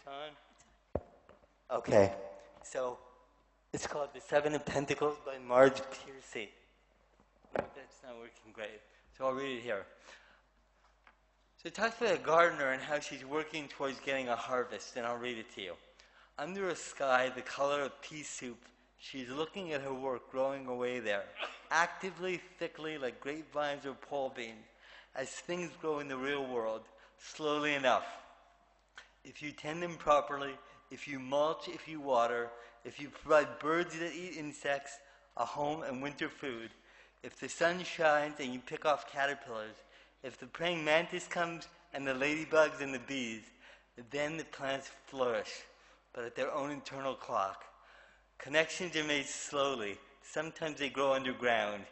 It's on? Okay. So, it's called The Seven of Pentacles by Marge Piercy. That's not working great. So I'll read it here. So it talks about a gardener and how she's working towards getting a harvest, and I'll read it to you. Under a sky the color of pea soup, she's looking at her work growing away there, actively, thickly, like grapevines or pole beans, as things grow in the real world, slowly enough. If you tend them properly, if you mulch, if you water, if you provide birds that eat insects a home and winter food, if the sun shines and you pick off caterpillars, if the praying mantis comes and the ladybugs and the bees, then the plants flourish, but at their own internal clock. Connections are made slowly. Sometimes they grow underground.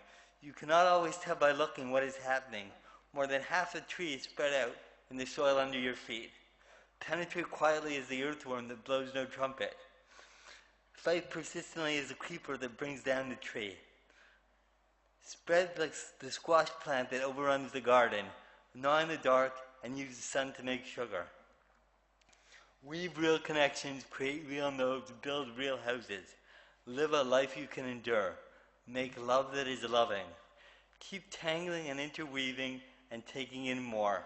You cannot always tell by looking what is happening. More than half the tree is spread out in the soil under your feet. Penetrate quietly as the earthworm that blows no trumpet. Fight persistently as the creeper that brings down the tree. Spread like the squash plant that overruns the garden. Gnaw in the dark and use the sun to make sugar. Weave real connections, create real nodes, build real houses. Live a life you can endure. Make love that is loving. Keep tangling and interweaving and taking in more.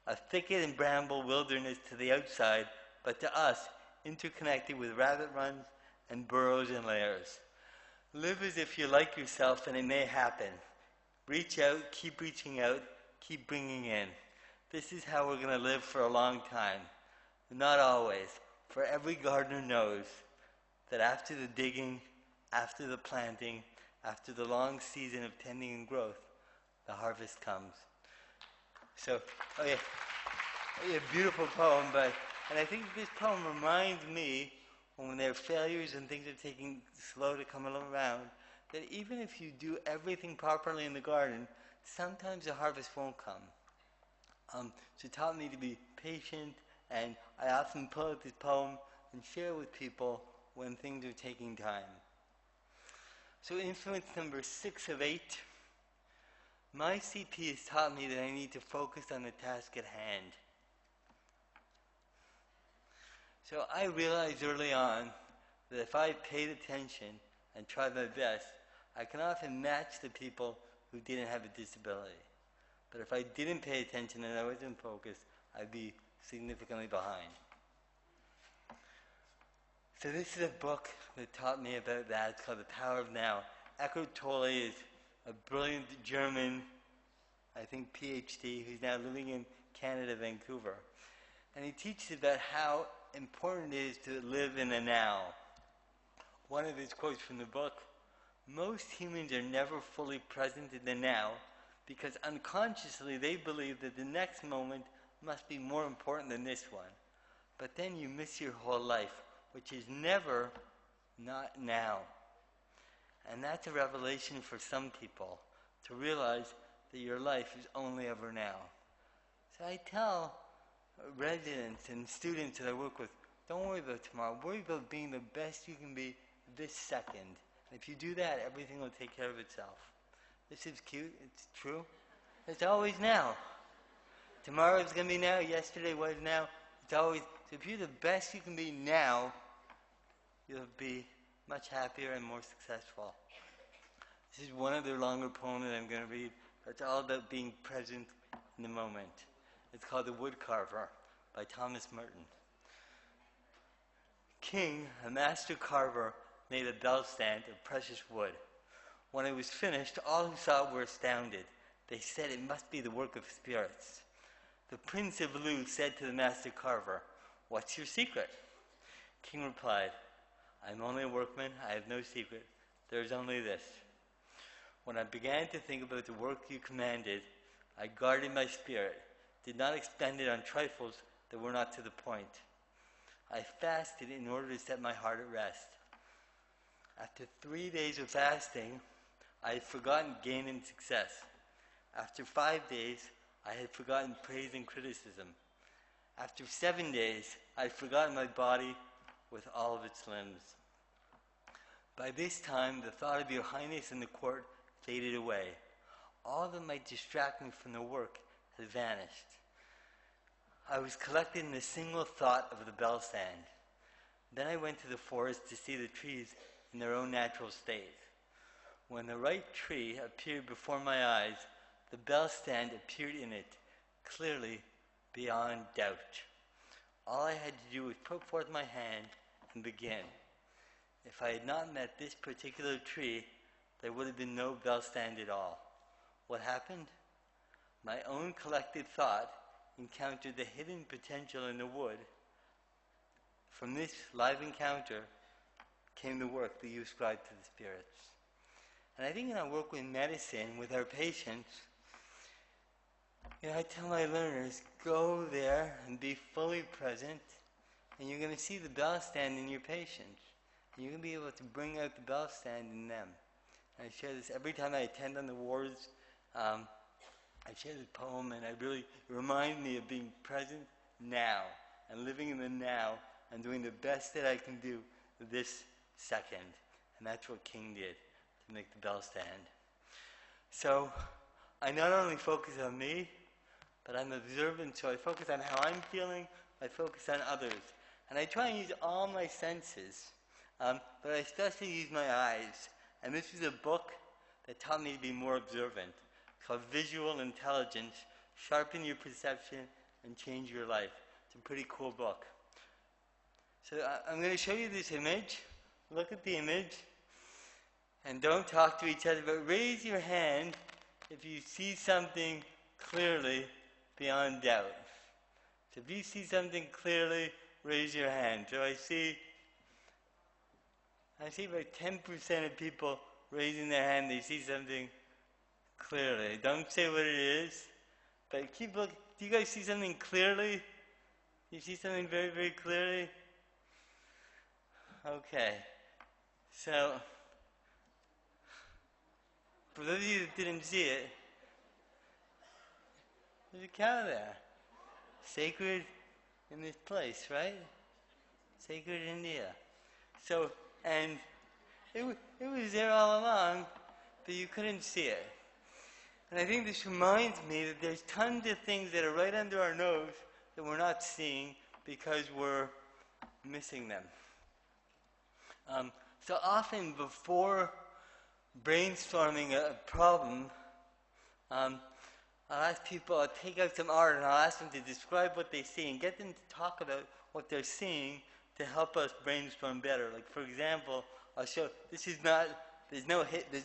A thicket and bramble wilderness to the outside, but to us, interconnected with rabbit runs and burrows and lairs. Live as if you like yourself and it may happen. Reach out, keep reaching out, keep bringing in. This is how we're going to live for a long time. Not always, for every gardener knows that after the digging, after the planting, after the long season of tending and growth, the harvest comes. So, beautiful poem, and I think this poem reminds me, when there are failures and things are taking slow to come around, that even if you do everything properly in the garden, sometimes the harvest won't come. So it taught me to be patient, and I often pull out this poem and share it with people when things are taking time. So influence number 6 of 8. My CP has taught me that I need to focus on the task at hand. So I realized early on that if I paid attention and tried my best, I can often match the people who didn't have a disability. But if I didn't pay attention and I wasn't focused, I'd be significantly behind. So this is a book that taught me about that. It's called The Power of Now. Eckhart Tolle is a brilliant German, I think PhD, who's now living in Canada, Vancouver. And he teaches about how important it is to live in the now. One of his quotes from the book, most humans are never fully present in the now because unconsciously they believe that the next moment must be more important than this one. But then you miss your whole life, which is never not now. And that's a revelation for some people, to realize that your life is only ever now. So I tell residents and students that I work with, don't worry about tomorrow. Worry about being the best you can be this second. And if you do that, everything will take care of itself. This is cute. It's true. It's always now. Tomorrow is going to be now. Yesterday was now. It's always. So if you're the best you can be now, you'll be much happier and more successful. This is one of their longer poems that I'm going to read. It's all about being present in the moment. It's called The Wood Carver by Thomas Merton. King, a master carver, made a bell stand of precious wood. When it was finished, all who saw it were astounded. They said it must be the work of spirits. The Prince of Lu said to the master carver, "What's your secret?" King replied, "I'm only a workman. I have no secret. There is only this. When I began to think about the work you commanded, I guarded my spirit, did not expend it on trifles that were not to the point. I fasted in order to set my heart at rest. After 3 days of fasting, I had forgotten gain and success. After 5 days, I had forgotten praise and criticism. After 7 days, I had forgotten my body with all of its limbs. By this time, the thought of your highness in the court faded away. All that might distract me from the work had vanished. I was collecting the single thought of the bell stand. Then I went to the forest to see the trees in their own natural state. When the right tree appeared before my eyes, the bell stand appeared in it, clearly, beyond doubt. All I had to do was put forth my hand and begin. If I had not met this particular tree, there would have been no bell stand at all. What happened? My own collected thought encountered the hidden potential in the wood. From this live encounter came the work that you ascribe to the spirits. And I think in our work with medicine, with our patients, I tell my learners, go there and be fully present, and you're going to see the bell stand in your patients. And you're going to be able to bring out the bell stand in them. And I share this every time I attend on the wards. I share this poem, and it reminds me of being present now, and living in the now, and doing the best that I can do this second. And that's what King did to make the bell stand. So I not only focus on me, but I'm observant, so I focus on how I'm feeling, I focus on others. And I try and use all my senses, but I especially use my eyes. And this is a book that taught me to be more observant. It's called Visual Intelligence, Sharpen Your Perception and Change Your Life. It's a pretty cool book. So I'm going to show you this image. Look at the image. And don't talk to each other, but raise your hand if you see something clearly beyond doubt. So if you see something clearly, raise your hand. So I see about 10% of people raising their hand. They see something clearly. Don't say what it is, but keep looking. Do you guys see something clearly? Do you see something very, very clearly? Okay. So, for those of you that didn't see it, there's a cow there. Sacred in this place, right? Sacred India. So, and it was there all along, but you couldn't see it. And I think this reminds me that there's tons of things that are right under our nose that we're not seeing because we're missing them. So often before brainstorming a problem, I'll ask people, I'll take out some art and I'll ask them to describe what they see and get them to talk about what they're seeing to help us brainstorm better. Like, for example, I'll show, there's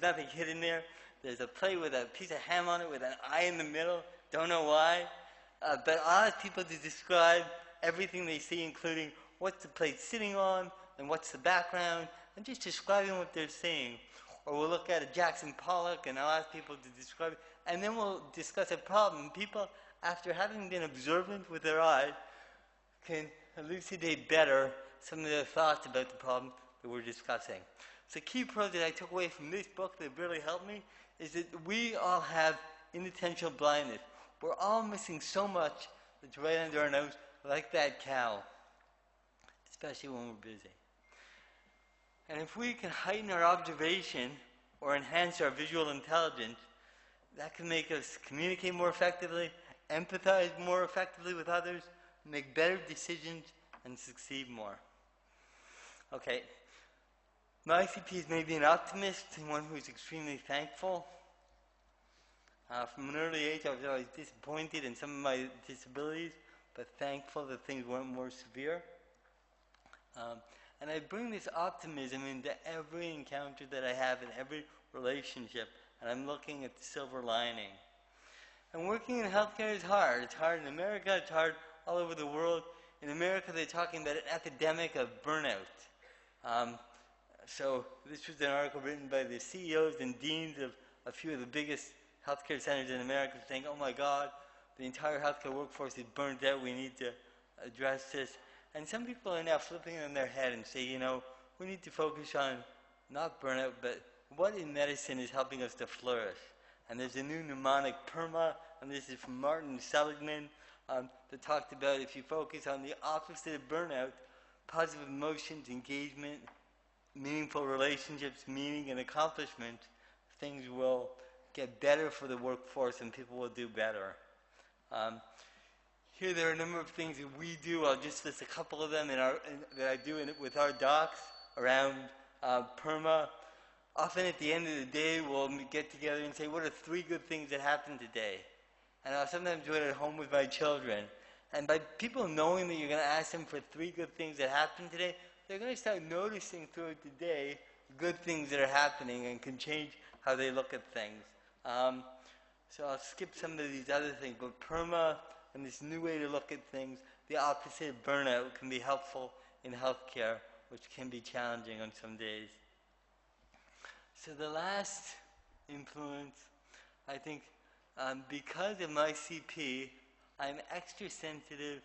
nothing hidden there. There's a plate with a piece of ham on it with an eye in the middle. Don't know why. But I'll ask people to describe everything they see, including what's the plate sitting on and what's the background, and just describing what they're seeing. Or we'll look at a Jackson Pollock and I'll ask people to describe it. And then we'll discuss a problem. People, after having been observant with their eye, can elucidate better some of their thoughts about the problem that we're discussing. So the key approach that I took away from this book that really helped me is that we all have inattentional blindness. We're all missing so much that's right under our nose, like that cow, especially when we're busy. And if we can heighten our observation or enhance our visual intelligence, that can make us communicate more effectively, empathize more effectively with others, make better decisions, and succeed more. Okay. My ICP is maybe an optimist and one who is extremely thankful. From an early age, I was always disappointed in some of my disabilities, but thankful that things weren't more severe. And I bring this optimism into every encounter that I have in every relationship, and I'm looking at the silver lining. And working in healthcare is hard. It's hard in America, it's hard all over the world. In America, they're talking about an epidemic of burnout. So this was an article written by the CEOs and deans of a few of the biggest healthcare centers in America saying, oh my God, the entire healthcare workforce is burned out, we need to address this. And some people are now flipping it on their head and say, we need to focus on not burnout, but what in medicine is helping us to flourish. And there's a new mnemonic, PERMA, and this is from Martin Seligman, that talked about if you focus on the opposite of burnout, positive emotions, engagement, meaningful relationships, meaning and accomplishment, things will get better for the workforce and people will do better. here there are a number of things that we do. I'll just list a couple of them that I do with our docs around PERMA. Often at the end of the day, we'll get together and say, what are 3 good things that happened today? And I'll sometimes do it at home with my children. And by people knowing that you're going to ask them for 3 good things that happened today, they're going to start noticing throughout the day good things that are happening and can change how they look at things. So I'll skip some of these other things, but PERMA and this new way to look at things, the opposite of burnout, can be helpful in healthcare, which can be challenging on some days. So the last influence, I think, because of my CP, I'm extra sensitive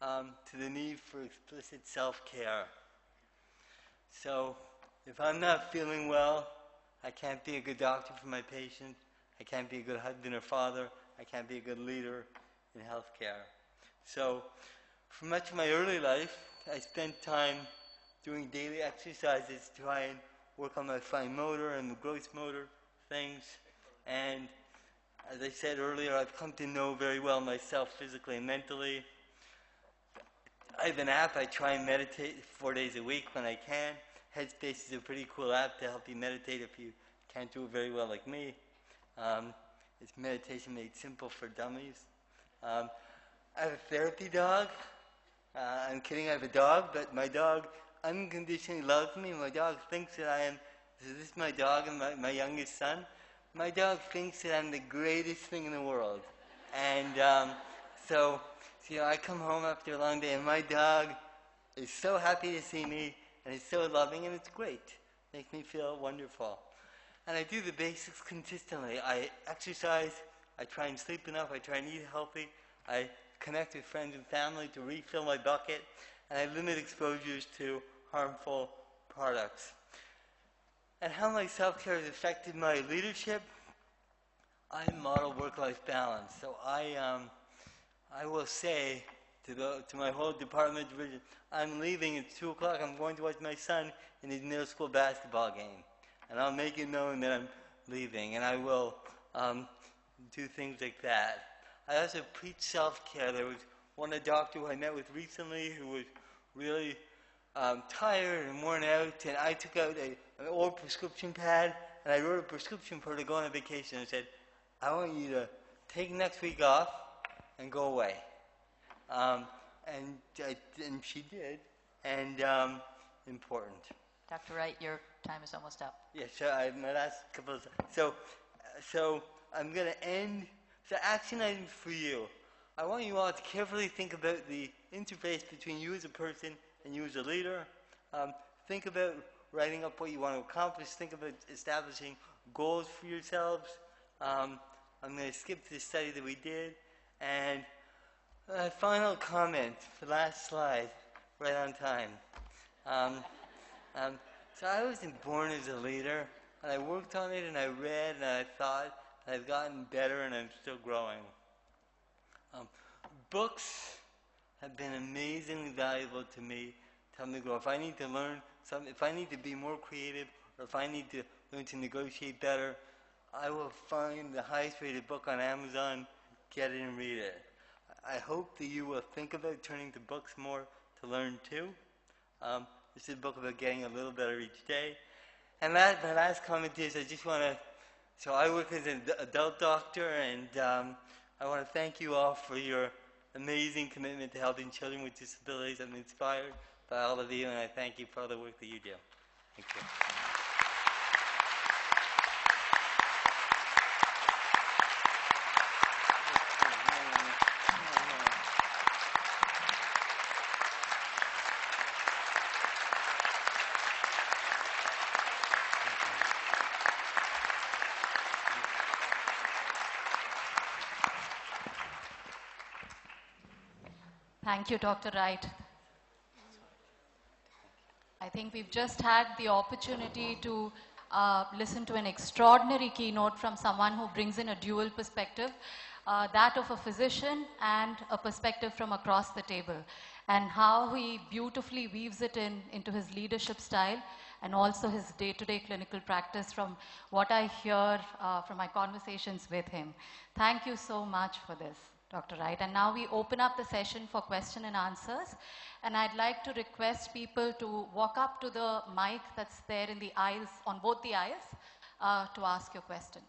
to the need for explicit self-care. So if I'm not feeling well, I can't be a good doctor for my patient. I can't be a good husband or father. I can't be a good leader in healthcare. So for much of my early life, I spent time doing daily exercises to try and work on my fine motor and the gross motor things. And as I said earlier, I've come to know very well myself physically and mentally. I have an app. I try and meditate 4 days a week when I can. Headspace is a pretty cool app to help you meditate if you can't do it very well like me. It's meditation made simple for dummies. I have a therapy dog. I'm kidding, I have a dog, but my dog unconditionally loves me. My dog thinks that I am, this is my dog and my youngest son. My dog thinks that I'm the greatest thing in the world. And so I come home after a long day and my dog is so happy to see me and is so loving, and it's great. It makes me feel wonderful. And I do the basics consistently. I exercise, I try and sleep enough, I try and eat healthy, I connect with friends and family to refill my bucket, and I limit exposures to harmful products. And how my self-care has affected my leadership, I model work-life balance. So I will say to my whole department division, I'm leaving at 2 o'clock, I'm going to watch my son in his middle school basketball game. And I'll make it known that I'm leaving, and I will do things like that. I also preach self-care. There was one doctor who I met with recently who was really tired and worn out, and I took out an old prescription pad, and I wrote a prescription for her to go on a vacation. I said, I want you to take next week off and go away. And she did, and important. Dr. Wright, your time is almost up. Yeah, so my last couple of... So I'm going to end. So action items for you. I want you all to carefully think about the interface between you as a person and you as a leader. Think about writing up what you want to accomplish. Think about establishing goals for yourselves. I'm going to skip to the study that we did. And final comment, the last slide, right on time. So I wasn't born as a leader, and I worked on it, and I read, and I thought, and I've gotten better, and I'm still growing. Books have been amazingly valuable to me to help me grow. If I need to learn something, if I need to be more creative, or if I need to learn to negotiate better, I will find the highest rated book on Amazon, get it and read it. I hope that you will think about turning to books more to learn too. This is a book about getting a little better each day. And my last comment is I just want to, so I work as an adult doctor, and I want to thank you all for your amazing commitment to helping children with disabilities. I'm inspired by all of you, and I thank you for all the work that you do. Thank you. Thank you, Dr. Wright. I think we've just had the opportunity to listen to an extraordinary keynote from someone who brings in a dual perspective, that of a physician and a perspective from across the table, and how he beautifully weaves it into his leadership style and also his day-to-day clinical practice from what I hear from my conversations with him. Thank you so much for this. Dr. Wright. And now we open up the session for question and answers. And I'd like to request people to walk up to the mic that's there in the aisles, on both the aisles, to ask your question.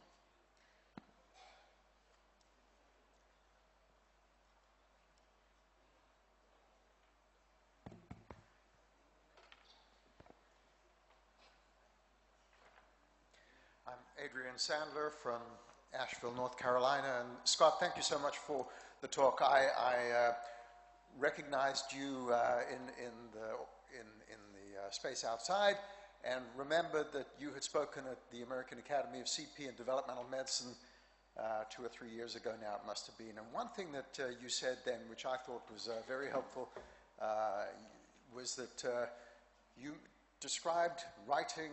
I'm Adrian Sandler from Asheville, North Carolina. And Scott, thank you so much for the talk. I recognized you in the space outside and remembered that you had spoken at the American Academy of CP and Developmental Medicine 2 or 3 years ago now, it must have been. And one thing that you said then, which I thought was very helpful, was that you described writing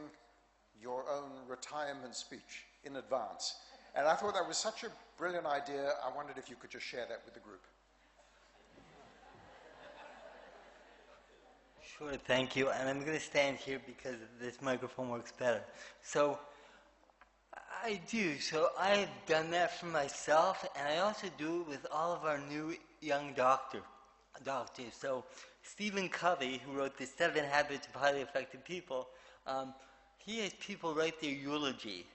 your own retirement speech in advance. And I thought that was such a brilliant idea. I wondered if you could just share that with the group. Sure, thank you. And I'm going to stand here because this microphone works better. So I do. So I've done that for myself, and I also do it with all of our new young doctors. So Stephen Covey, who wrote the 7 Habits of Highly Effective People, he has people write their eulogy.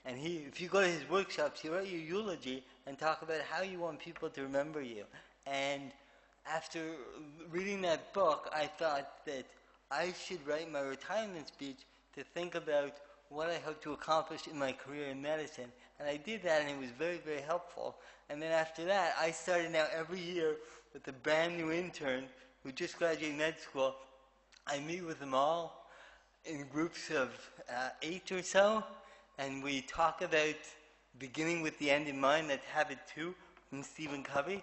And if you go to his workshops, he writes your eulogy and talk about how you want people to remember you. And after reading that book, I thought that I should write my retirement speech to think about what I hope to accomplish in my career in medicine. And I did that, and it was very, very helpful. And then after that, I started now every year with a brand new intern who just graduated med school. I meet with them all in groups of 8 or so, and we talk about beginning with the end in mind. That's habit 2 from Stephen Covey.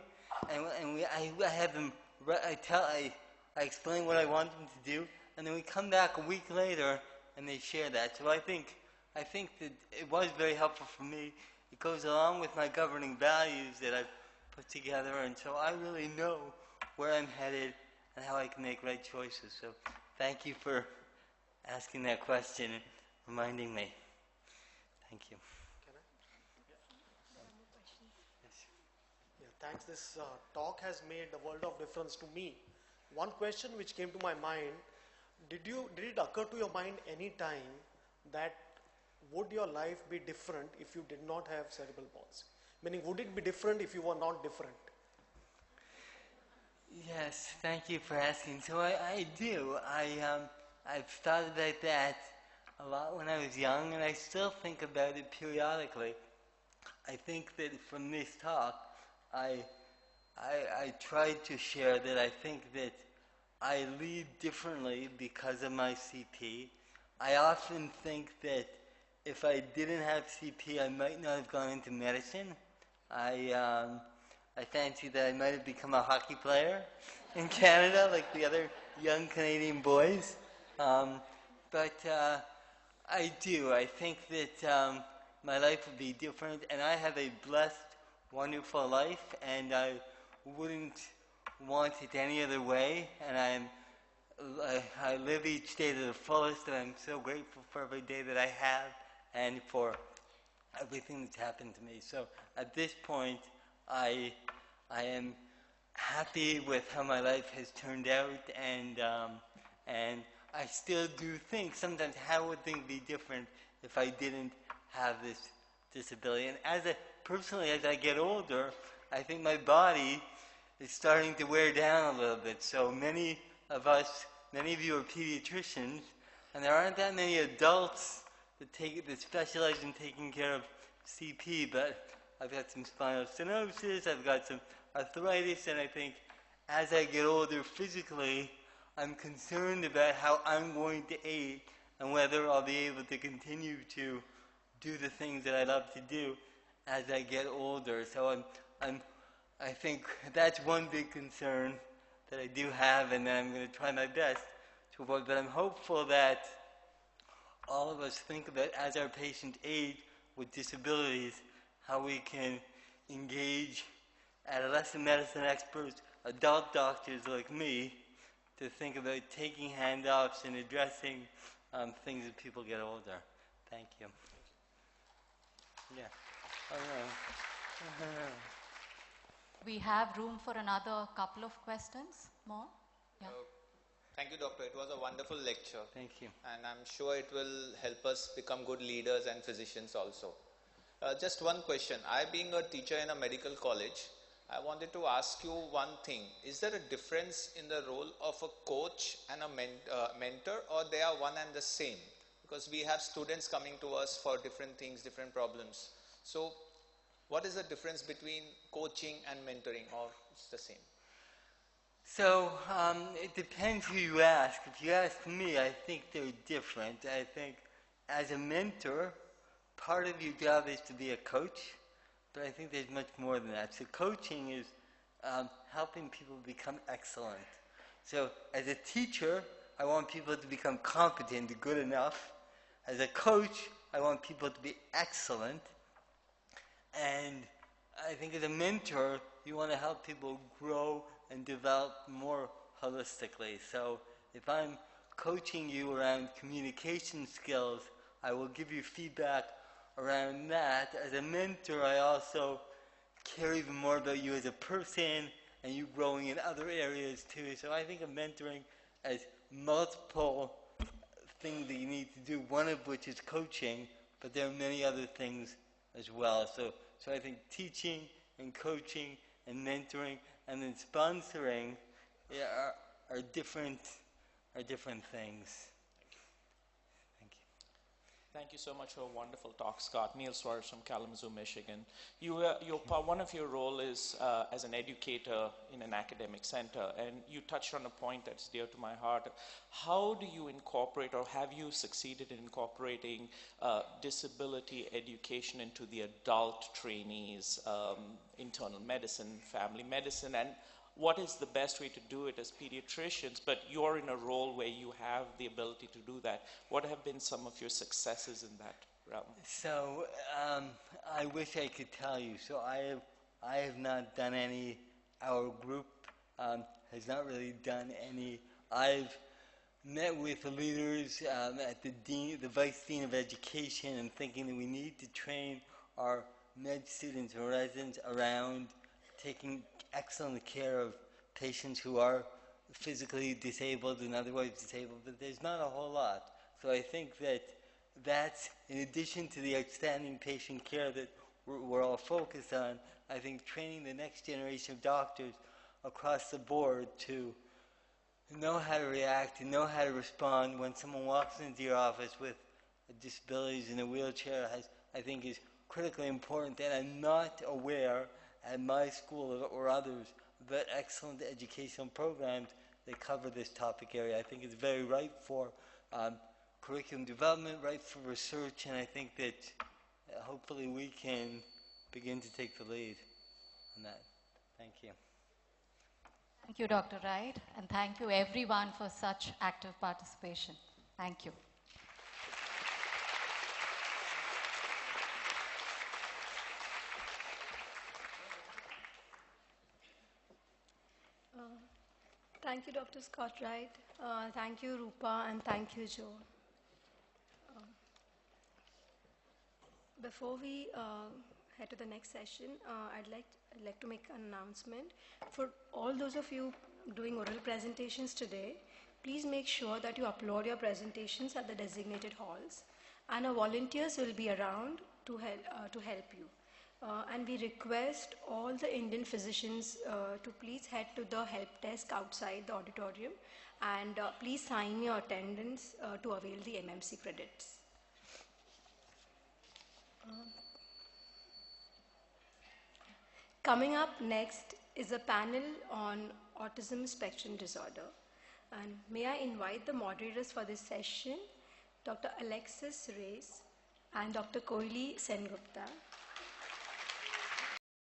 And I have them, I explain what I want them to do, and then we come back a week later and they share that. So I think that it was very helpful for me. It goes along with my governing values that I've put together, and so I really know where I'm headed and how I can make right choices. So thank you for asking that question and reminding me. Thank you. Thanks. This talk has made a world of difference to me. One question which came to my mind, did it occur to your mind any time that would your life be different if you did not have cerebral palsy? Meaning, would it be different if you were not different? Yes, thank you for asking. So I do. I've thought about that a lot when I was young, and I still think about it periodically. I think that from this talk, I tried to share that I think that I lead differently because of my CP. I often think that if I didn't have CP, I might not have gone into medicine. I fancy that I might have become a hockey player in Canada, like the other young Canadian boys. But I do. I think that my life would be different, and I have a blessed, wonderful life, and I wouldn't want it any other way. And I live each day to the fullest, and I'm so grateful for every day that I have and for everything that's happened to me. So at this point, I am happy with how my life has turned out, and I still do think sometimes how would things be different if I didn't have this disability. And personally, as I get older, I think my body is starting to wear down a little bit. So many of you are pediatricians, and there aren't that many adults that specialize in taking care of CP, but I've got some spinal stenosis, I've got some arthritis, and I think as I get older physically, I'm concerned about how I'm going to age and whether I'll be able to continue to do the things that I love to do as I get older. So I think that's one big concern that I do have, and that I'm going to try my best to avoid. But I'm hopeful that all of us think about, as our patients age with disabilities, how we can engage adolescent medicine experts, adult doctors like me, to think about taking handoffs and addressing things as people get older. Thank you. Yeah. Oh, no. we have room for another couple of questions more. Yeah. Thank you, Doctor. It was a wonderful lecture. Thank you. And I'm sure it will help us become good leaders and physicians also. Just one question. I, being a teacher in a medical college, I wanted to ask you one thing. Is there a difference in the role of a coach and a mentor, or they are one and the same? Because we have students coming to us for different things, different problems. So what is the difference between coaching and mentoring, or it's the same? So it depends who you ask. If you ask me, I think they're different. I think as a mentor, part of your job is to be a coach, but I think there's much more than that. So coaching is helping people become excellent. So as a teacher, I want people to become competent, good enough. As a coach, I want people to be excellent. And I think as a mentor, you want to help people grow and develop more holistically. So if I'm coaching you around communication skills, I will give you feedback around that. As a mentor, I also care even more about you as a person and you growing in other areas too. So I think of mentoring as multiple things that you need to do, one of which is coaching, but there are many other things as well. So I think teaching and coaching and mentoring and then sponsoring are different things. Thank you. Thank you so much for a wonderful talk, Scott. Neil Suarez from Kalamazoo, Michigan. One of your role is as an educator in an academic center, and you touched on a point that's dear to my heart. How do you incorporate, or have you succeeded in incorporating disability education into the adult trainees, internal medicine, family medicine, and what is the best way to do it as pediatricians? But you're in a role where you have the ability to do that. What have been some of your successes in that realm? So I wish I could tell you. So I have not done any. Our group has not really done any. I've met with the leaders at the vice dean of education, and thinking that we need to train our med students and residents around taking excellent care of patients who are physically disabled and otherwise disabled, but there's not a whole lot. So I think that's, in addition to the outstanding patient care that we're all focused on, I think training the next generation of doctors across the board to know how to react and know how to respond when someone walks into your office with disabilities in a wheelchair, I think is critically important. And I'm not aware at my school or others about excellent educational programs that cover this topic area. I think it's very ripe for curriculum development, ripe for research, and I think that hopefully we can begin to take the lead on that. Thank you. Thank you, Dr. Wright, and thank you everyone for such active participation. Thank you. Thank you, Dr. Scott Wright. Thank you, Rupa, and thank you, Joe. Before we head to the next session, I'd like to make an announcement. For all those of you doing oral presentations today, please make sure that you upload your presentations at the designated halls, and our volunteers will be around to help you. And we request all the Indian physicians to please head to the help desk outside the auditorium, and please sign your attendance to avail the MMC credits. Coming up next is a panel on autism spectrum disorder. And may I invite the moderators for this session, Dr. Alexis Reyes and Dr. Koili Sengupta.